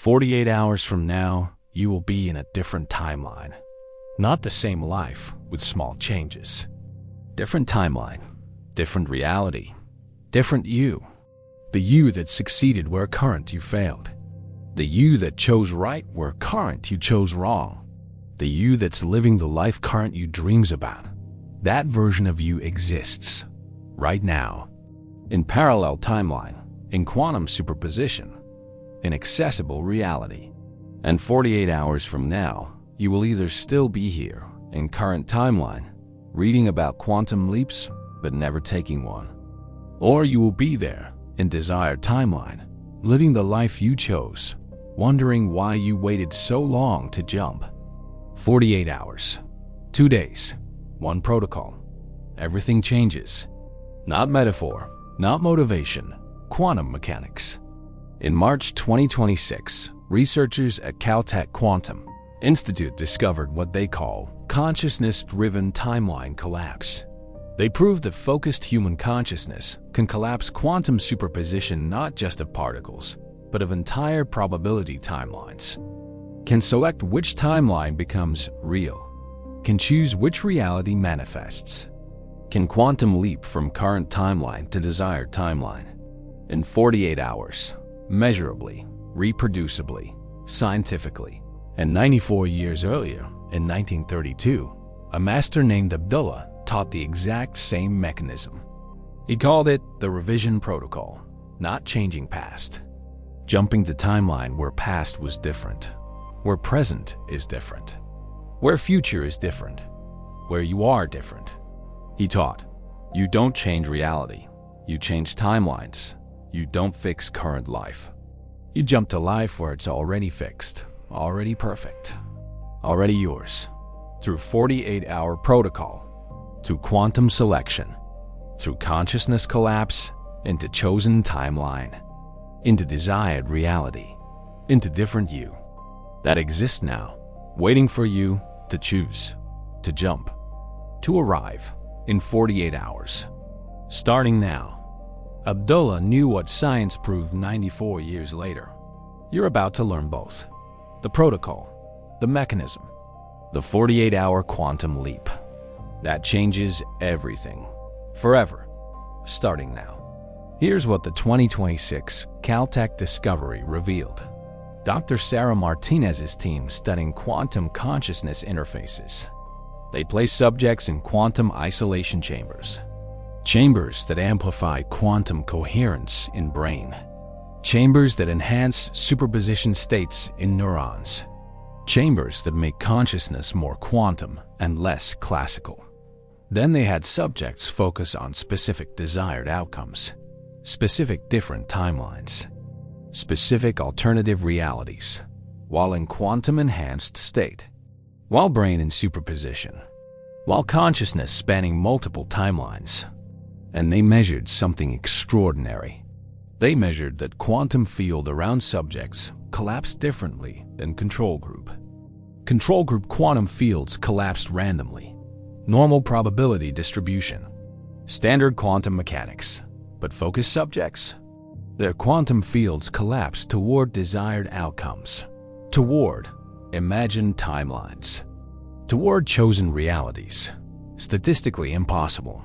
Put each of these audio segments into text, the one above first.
48 hours from now, you will be in a different timeline. Not the same life with small changes. Different timeline, different reality, different you. The you that succeeded where current you failed. The you that chose right where current you chose wrong. The you that's living the life current you dreams about. That version of you exists right now. In parallel timeline, in quantum superposition, in accessible reality. And 48 hours from now, you will either still be here in current timeline, reading about quantum leaps but never taking one, or you will be there in desired timeline, living the life you chose, wondering why you waited so long to jump. 48 hours, 2 days, one protocol. Everything changes. Not metaphor, not motivation, quantum mechanics. In March 2026, researchers at CalTech Quantum Institute discovered what they call consciousness-driven timeline collapse. They proved that focused human consciousness can collapse quantum superposition not just of particles, but of entire probability timelines. Can select which timeline becomes real. Can choose which reality manifests. Can quantum leap from current timeline to desired timeline. In 48 hours, measurably, reproducibly, scientifically. And 94 years earlier, in 1932, a master named Abdullah taught the exact same mechanism. He called it the revision protocol, not changing past. Jumping the timeline where past was different, where present is different, where future is different, where you are different. He taught, you don't change reality, you change timelines, you don't fix current life. You jump to life where it's already fixed, already perfect, already yours, through 48-hour protocol, through quantum selection, through consciousness collapse, into chosen timeline, into desired reality, into different you that exists now, waiting for you to choose, to jump, to arrive in 48 hours. Starting now. Abdullah knew what science proved 94 years later. You're about to learn both. The protocol, the mechanism, the 48-hour quantum leap. That changes everything, forever, starting now. Here's what the 2026 CalTech discovery revealed. Dr. Sarah Martinez's team studying quantum consciousness interfaces. They place subjects in quantum isolation chambers. Chambers that amplify quantum coherence in brain. Chambers that enhance superposition states in neurons. Chambers that make consciousness more quantum and less classical. Then they had subjects focus on specific desired outcomes, specific different timelines, specific alternative realities, while in quantum-enhanced state, while brain in superposition, while consciousness spanning multiple timelines. And they measured something extraordinary. They measured that quantum field around subjects collapsed differently than control group. Control group quantum fields collapsed randomly. Normal probability distribution. Standard quantum mechanics. But focused subjects? Their quantum fields collapsed toward desired outcomes. Toward imagined timelines. Toward chosen realities. Statistically impossible.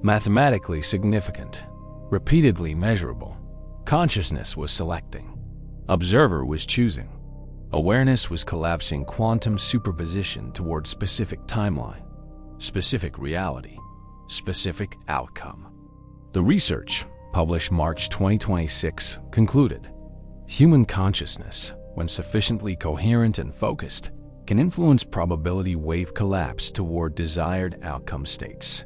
Mathematically significant, repeatedly measurable. Consciousness was selecting. Observer was choosing. Awareness was collapsing quantum superposition toward specific timeline, specific reality, specific outcome. The research, published March 2026, concluded, human consciousness, when sufficiently coherent and focused, can influence probability wave collapse toward desired outcome states.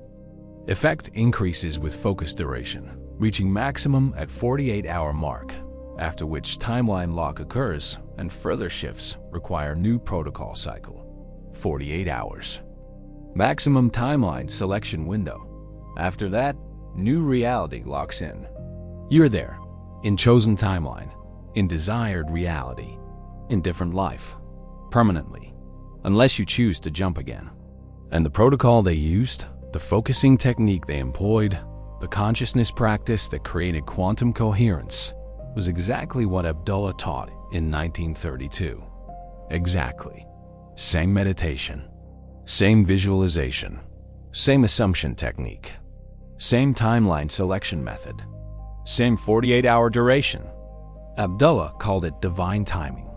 Effect increases with focus duration, reaching maximum at 48-hour mark, after which timeline lock occurs and further shifts require new protocol cycle, 48 hours. Maximum timeline selection window. After that, new reality locks in. You're there, in chosen timeline, in desired reality, in different life, permanently, unless you choose to jump again. And the protocol they used, the focusing technique they employed, the consciousness practice that created quantum coherence, was exactly what Abdullah taught in 1932. Exactly. Same meditation, same visualization, same assumption technique, same timeline selection method, same 48-hour duration. Abdullah called it divine timing.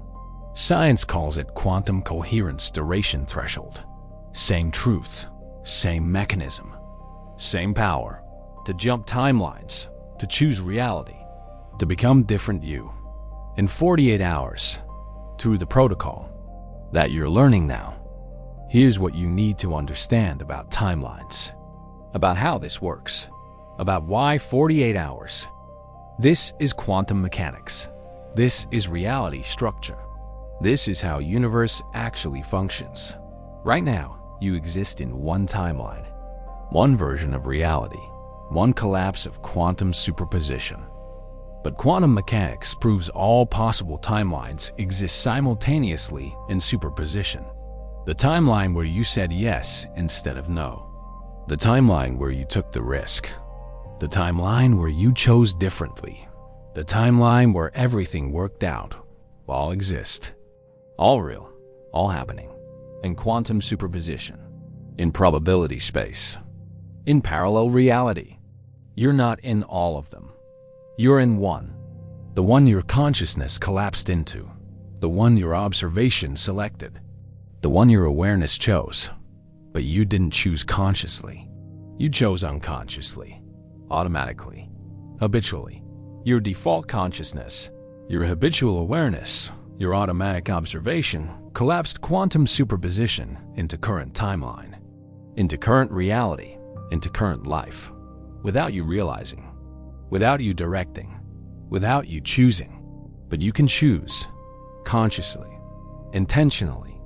Science calls it quantum coherence duration threshold. Same truth, same mechanism, same power to jump timelines, to choose reality, to become different you in 48 hours through the protocol that you're learning now. Here's what you need to understand about timelines, about how this works, about why 48 hours. This is quantum mechanics. This is reality structure. This is how universe actually functions. Right now, you exist in one timeline, one version of reality, one collapse of quantum superposition. But quantum mechanics proves all possible timelines exist simultaneously in superposition. The timeline where you said yes instead of no. The timeline where you took the risk. The timeline where you chose differently. The timeline where everything worked out, all exist. All real, all happening. In quantum superposition. In probability space. In parallel reality. You're not in all of them. You're in one. The one your consciousness collapsed into. The one your observation selected. The one your awareness chose. But you didn't choose consciously. You chose unconsciously. Automatically. Habitually. Your default consciousness, your habitual awareness, your automatic observation collapsed quantum superposition into current timeline, into current reality, into current life, without you realizing, without you directing, without you choosing. But you can choose, consciously, intentionally,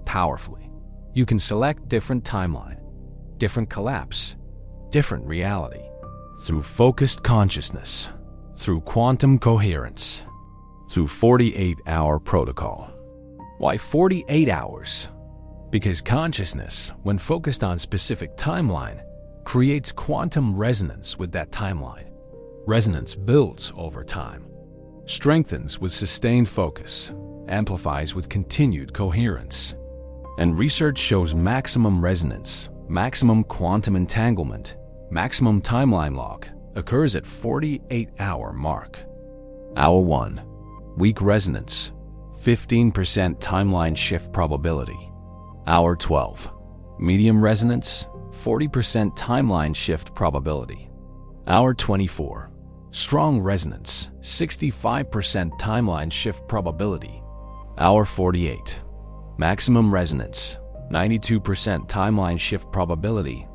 powerfully. You can select different timeline, different collapse, different reality, through focused consciousness, through quantum coherence, through 48-hour protocol. Why 48 hours? Because consciousness, when focused on specific timeline, creates quantum resonance with that timeline. Resonance builds over time, strengthens with sustained focus, amplifies with continued coherence. And research shows maximum resonance, maximum quantum entanglement, maximum timeline lock occurs at 48-hour mark. Hour 1. Weak resonance, 15% timeline shift probability. Hour 12. Medium resonance, 40% timeline shift probability. Hour 24. Strong resonance, 65% timeline shift probability. Hour 48. Maximum resonance, 92% timeline shift probability.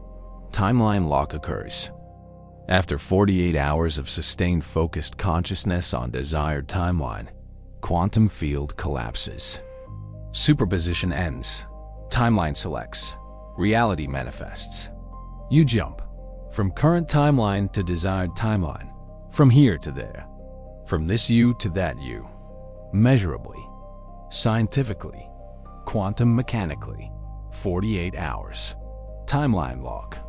Timeline lock occurs. After 48 hours of sustained focused consciousness on desired timeline, quantum field collapses. Superposition ends. Timeline selects. Reality manifests. You jump from current timeline to desired timeline, from here to there, from this you to that you, measurably, scientifically, quantum mechanically, 48 hours. Timeline lock.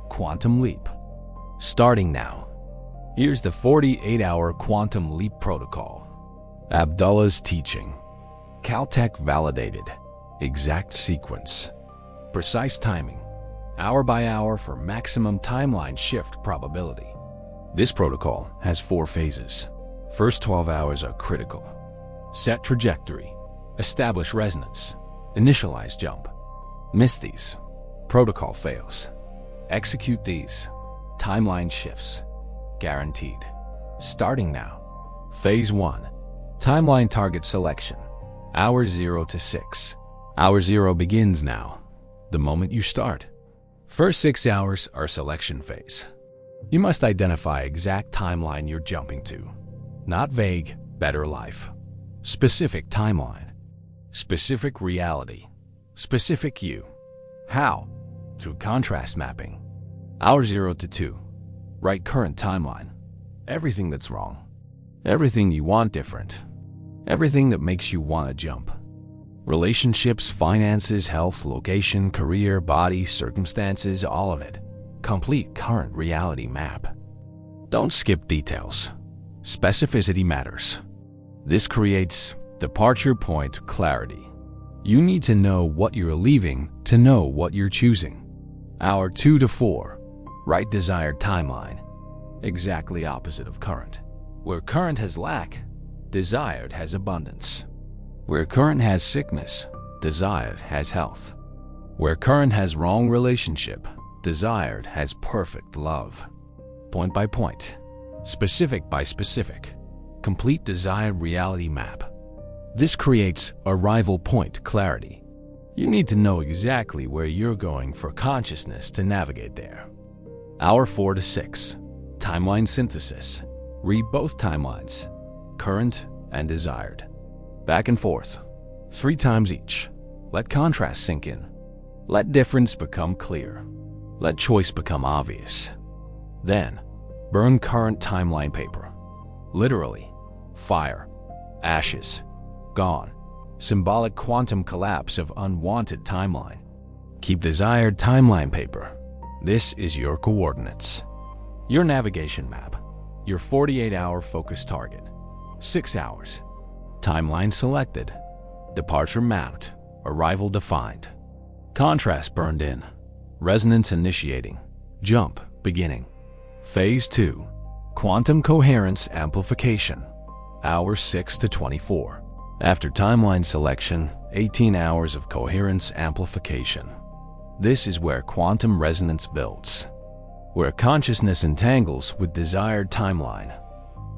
Quantum leap. Starting now. Here's the 48-hour quantum leap protocol. Abdullah's teaching. CalTech validated. Exact sequence. Precise timing. Hour by hour for maximum timeline shift probability. This protocol has 4 phases. First 12 hours are critical. Set trajectory. Establish resonance. Initialize jump. Miss these. Protocol fails. Execute these. Timeline shifts. Guaranteed. Starting now. Phase 1. Timeline target selection. Hours 0 to 6. Hour 0 begins now, the moment you start. First 6 hours are selection phase. You must identify exact timeline you're jumping to. Not vague, better life. Specific timeline. Specific reality. Specific you. How? Through contrast mapping. Hour 0 to 2. Write current timeline. Everything that's wrong. Everything you want different. Everything that makes you want to jump. Relationships, finances, health, location, career, body, circumstances, all of it. Complete current reality map. Don't skip details. Specificity matters. This creates Departure point clarity. You need to know what you're leaving to know what you're choosing. Hour 2 to 4. Right desired timeline. Exactly opposite of current. Where current has lack, desired has abundance. Where current has sickness, desired has health. Where current has wrong relationship, desired has perfect love. Point by point, specific by specific, complete desired reality map. This creates arrival point clarity. You need to know exactly where you're going for consciousness to navigate there. Hour 4 to 6. Timeline synthesis. Read both timelines, current and desired. Back and forth, 3 times each. Let contrast sink in. Let difference become clear. Let choice become obvious. Then, burn current timeline paper. Literally, fire, ashes, gone. Symbolic quantum collapse of unwanted timeline. Keep desired timeline paper. This is your coordinates. Your navigation map. Your 48-hour focus target. 6 hours. Timeline selected. Departure mapped. Arrival defined. Contrast burned in. Resonance initiating. Jump beginning. Phase 2. Quantum coherence amplification. Hours 6 to 24. After timeline selection, 18 hours of coherence amplification. This is where quantum resonance builds. Where consciousness entangles with desired timeline.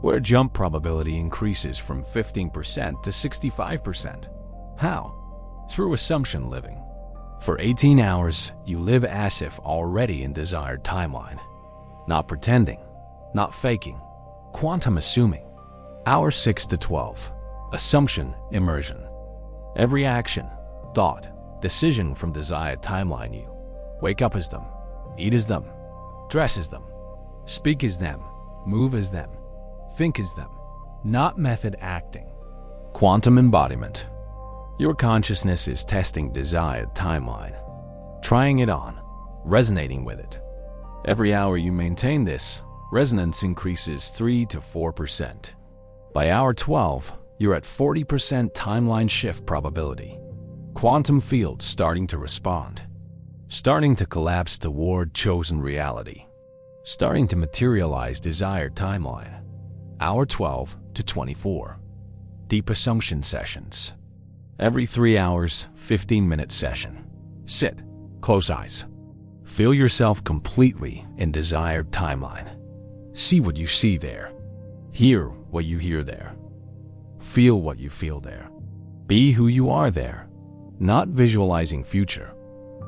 Where jump probability increases from 15% to 65%. How? Through assumption living. For 18 hours, you live as if already in desired timeline. Not pretending, not faking, quantum assuming. Hour 6 to 12. Assumption immersion. Every action, thought, decision from desired timeline you wake up as them, eat as them, dress as them, speak as them, move as them, think as them. Not method acting. Quantum embodiment. Your consciousness is testing desired timeline, trying it on, resonating with it. Every hour you maintain this, resonance increases 3 to 4%. By hour 12, you're at 40% timeline shift probability. Quantum field starting to respond. Starting to collapse toward chosen reality. Starting to materialize desired timeline. Hour 12 to 24. Deep assumption sessions. Every 3 hours, 15-minute session. Sit, close eyes. Feel yourself completely in desired timeline. See what you see there. Hear what you hear there. Feel what you feel there. Be who you are there. Not visualizing future.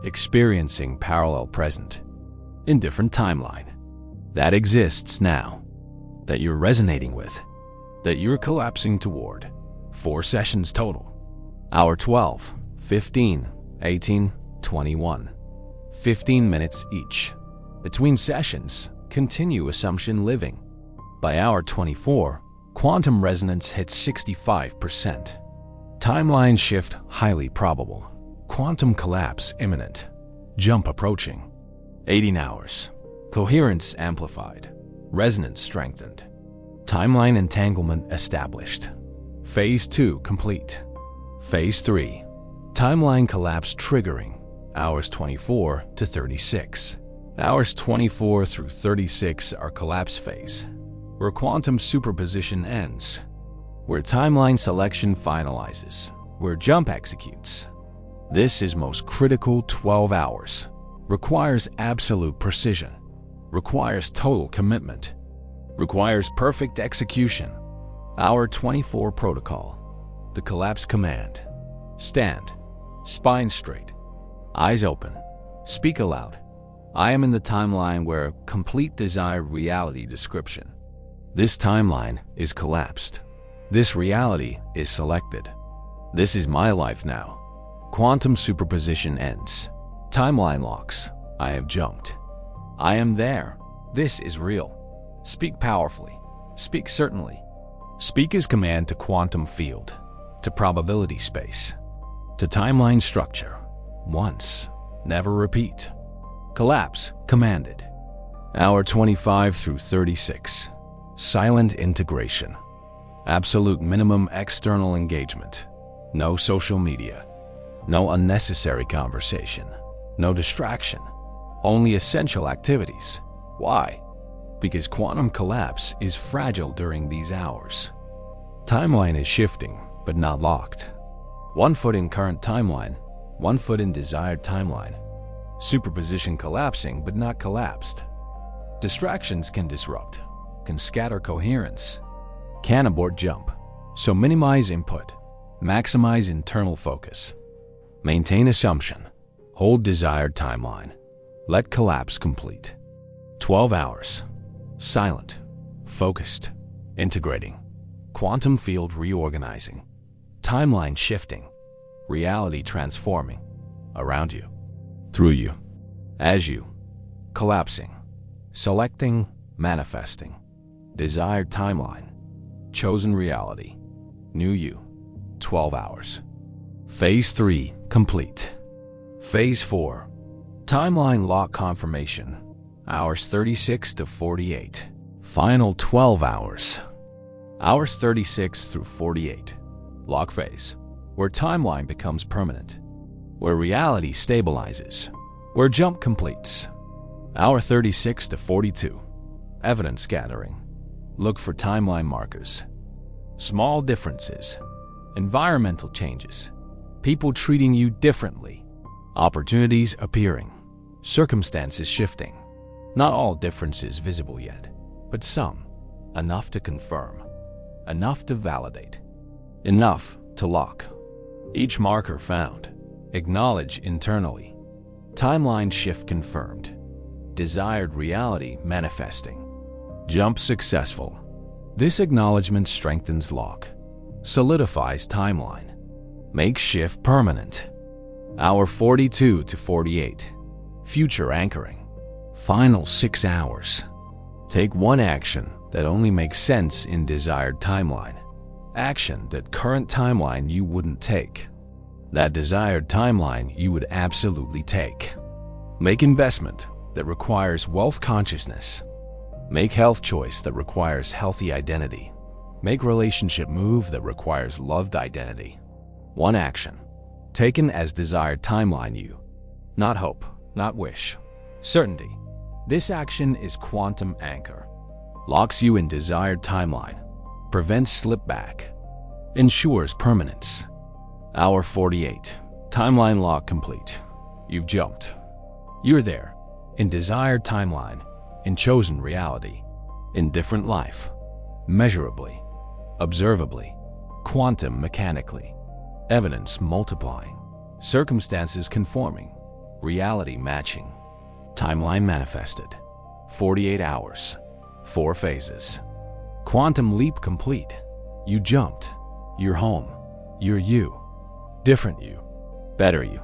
Experiencing parallel present. In different timeline. That exists now. That you're resonating with. That you're collapsing toward. 4 sessions total. Hour 12, 15, 18, 21. 15 minutes each. Between sessions, continue assumption living. By hour 24, quantum resonance hits 65%. Timeline shift highly probable. Quantum collapse imminent. Jump approaching. 18 hours. Coherence amplified. Resonance strengthened. Timeline entanglement established. Phase 2 complete. Phase 3. Timeline collapse triggering. Hours 24 to 36. Hours 24 through 36 are collapse phase, where quantum superposition ends, where timeline selection finalizes, where jump executes. This is most critical 12 hours. Requires absolute precision. Requires total commitment. Requires perfect execution. Hour 24 protocol. The collapse command. Stand. Spine straight. Eyes open. Speak aloud. I am in the timeline where complete desired reality description. This timeline is collapsed. This reality is selected. This is my life now. Quantum superposition ends. Timeline locks. I have jumped. I am there. This is real. Speak powerfully. Speak certainly. Speak as command to quantum field, to probability space, to timeline structure. Once, never repeat. Collapse commanded. Hour 25 through 36. Silent integration. Absolute minimum external engagement. No social media. No unnecessary conversation. No distraction. Only essential activities. Why? Because quantum collapse is fragile during these hours. Timeline is shifting, but not locked. 1 foot in current timeline, 1 foot in desired timeline. Superposition collapsing, but not collapsed. Distractions can disrupt, can scatter coherence, can abort jump. So minimize input, maximize internal focus. Maintain assumption, hold desired timeline. Let collapse complete. 12 hours. Silent, focused, integrating. Quantum field reorganizing. Timeline shifting. Reality transforming. Around you. Through you. As you. Collapsing. Selecting, manifesting. Desired timeline. Chosen reality. New you. 12 hours. Phase 3, complete. Phase 4, timeline lock confirmation. Hours 36 to 48. Final 12 hours. Hours 36 through 48. Lock phase, where timeline becomes permanent. Where reality stabilizes. Where jump completes. Hour 36 to 42. Evidence gathering. Look for timeline markers. Small differences. Environmental changes. People treating you differently. Opportunities appearing. Circumstances shifting. Not all differences visible yet, but some. Enough to confirm. Enough to validate. Enough to lock. Each marker found. Acknowledge internally. Timeline shift confirmed. Desired reality manifesting. Jump successful. This acknowledgement strengthens lock. Solidifies timeline. Makes shift permanent. Hour 42 to 48. Future anchoring. Final 6 hours. Take one action that only makes sense in desired timeline. Action that current timeline you wouldn't take. That desired timeline you would absolutely take. Make investment that requires wealth consciousness. Make health choice that requires healthy identity. Make relationship move that requires loved identity. One action, taken as desired timeline you. Not hope, not wish. Certainty. This action is quantum anchor. Locks you in desired timeline. Prevents slip back. Ensures permanence. Hour 48. Timeline lock complete. You've jumped. You're there. In desired timeline. In chosen reality. In different life. Measurably. Observably. Quantum mechanically. Evidence multiplying. Circumstances conforming. Reality matching. Timeline manifested. 48 hours. 4 phases. Quantum leap complete. You jumped. You're home. You're you. Different you. Better you.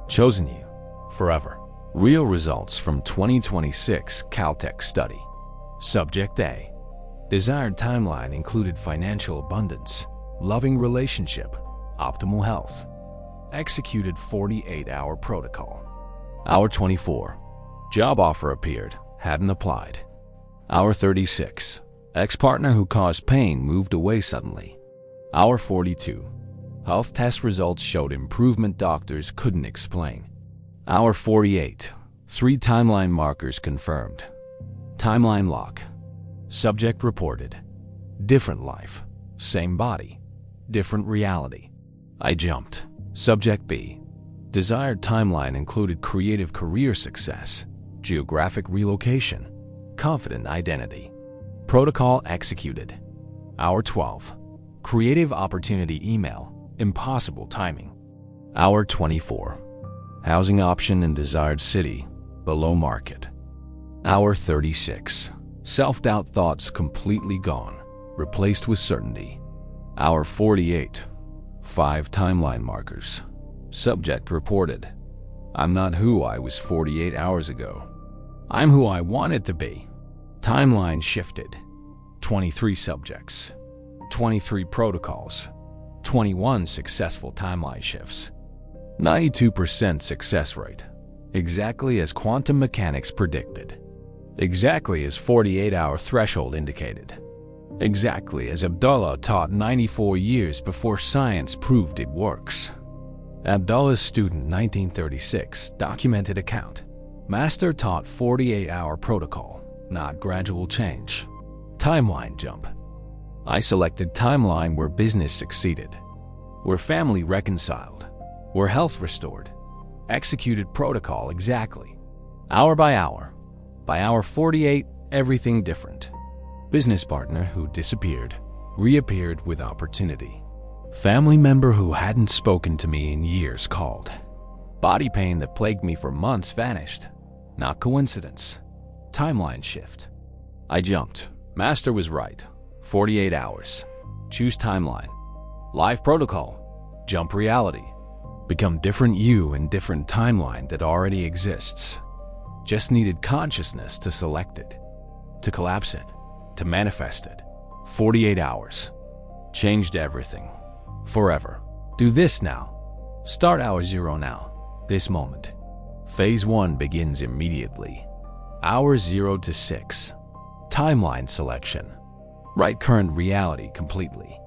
Chosen you. Forever. Real results from 2026 CalTech study. Subject A. Desired timeline included financial abundance, loving relationship, optimal health. Executed 48-hour protocol. Hour 24. Job offer appeared, hadn't applied. Hour 36. Ex-partner who caused pain moved away suddenly. Hour 42. Health test results showed improvement doctors couldn't explain. Hour 48. 3 timeline markers confirmed. Timeline lock. Subject reported. Different life. Same body. Different reality. I jumped. Subject B. Desired timeline included creative career success, geographic relocation, confident identity. Protocol executed. Hour 12. Creative opportunity email, impossible timing. Hour 24. Housing option in desired city, below market. Hour 36. Self-doubt thoughts completely gone, replaced with certainty. Hour 48. 5 timeline markers. Subject reported. I'm not who I was 48 hours ago. I'm who I wanted to be. Timeline shifted. 23 subjects. 23 protocols. 21 successful timeline shifts. 92% success rate. Exactly as quantum mechanics predicted. Exactly as 48-hour threshold indicated. Exactly as Abdullah taught 94 years before science proved it works. Abdullah's student 1936 documented account. Master taught 48-hour protocol, not gradual change. Timeline jump. I selected timeline where business succeeded, where family reconciled, where health restored. Executed protocol exactly. Hour by hour. By hour 48, everything different. Business partner who disappeared, reappeared with opportunity. Family member who hadn't spoken to me in years called. Body pain that plagued me for months vanished. Not coincidence. Timeline shift. I jumped. Master was right. 48 hours. Choose timeline. Live protocol. Jump reality. Become different you in different timeline that already exists. Just needed consciousness to select it, to collapse it, to manifest it. 48 hours. Changed everything. Forever. Do this now. Start hour 0 now. This moment. Phase 1 begins immediately. Hour 0 to 6. Timeline selection. Write current reality completely.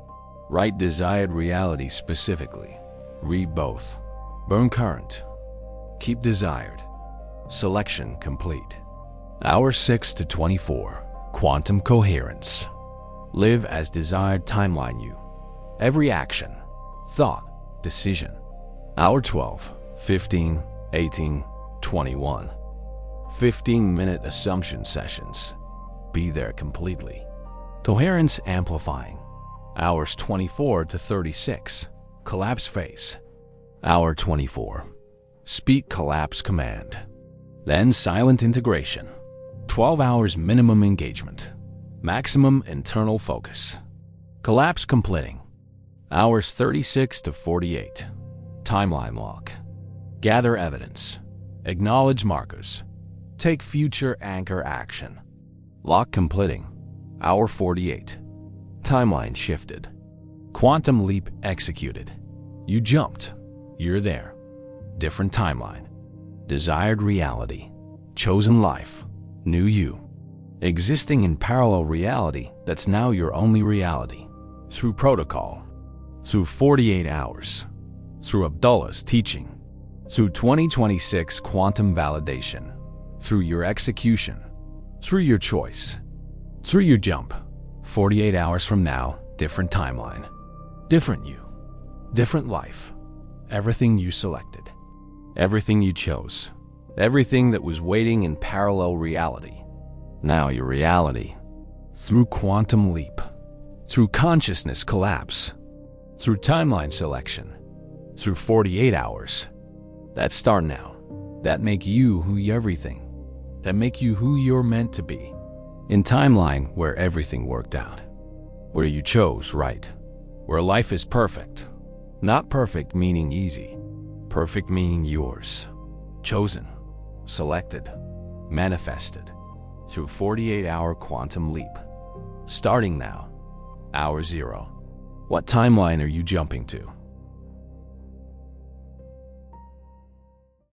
Write desired reality specifically. Read both. Burn current. Keep desired. Selection complete. Hour 6 to 24. Quantum coherence. Live as desired timeline you. Every action, thought, decision. Hour 12, 15, 18, 21. 15-minute assumption sessions. Be there completely. Coherence amplifying. Hours 24 to 36. Collapse phase. Hour 24. Speak collapse command. Then silent integration. 12 hours minimum engagement. Maximum internal focus. Collapse completing. Hours 36 to 48. Timeline lock. Gather evidence. Acknowledge markers. Take future anchor action. Lock completing. Hour 48. Timeline shifted. Quantum leap executed. You jumped. You're there. Different timeline. Desired reality. Chosen life. New you. Existing in parallel reality that's now your only reality. Through protocol. Through 48 hours. Through Abdullah's teaching. Through 2026 quantum validation. Through your execution. Through your choice. Through your jump. 48 hours from now, different timeline. Different you. Different life. Everything you selected. Everything you chose. Everything that was waiting in parallel reality. Now your reality. Through quantum leap. Through consciousness collapse. Through timeline selection. Through 48 hours. That start now. That make you who you everything. That make you who you're meant to be. In timeline where everything worked out. Where you chose right. Where life is perfect. Not perfect meaning easy. Perfect meaning yours. Chosen. Selected. Manifested. Through 48-hour quantum leap. Starting now. Hour 0. What timeline are you jumping to?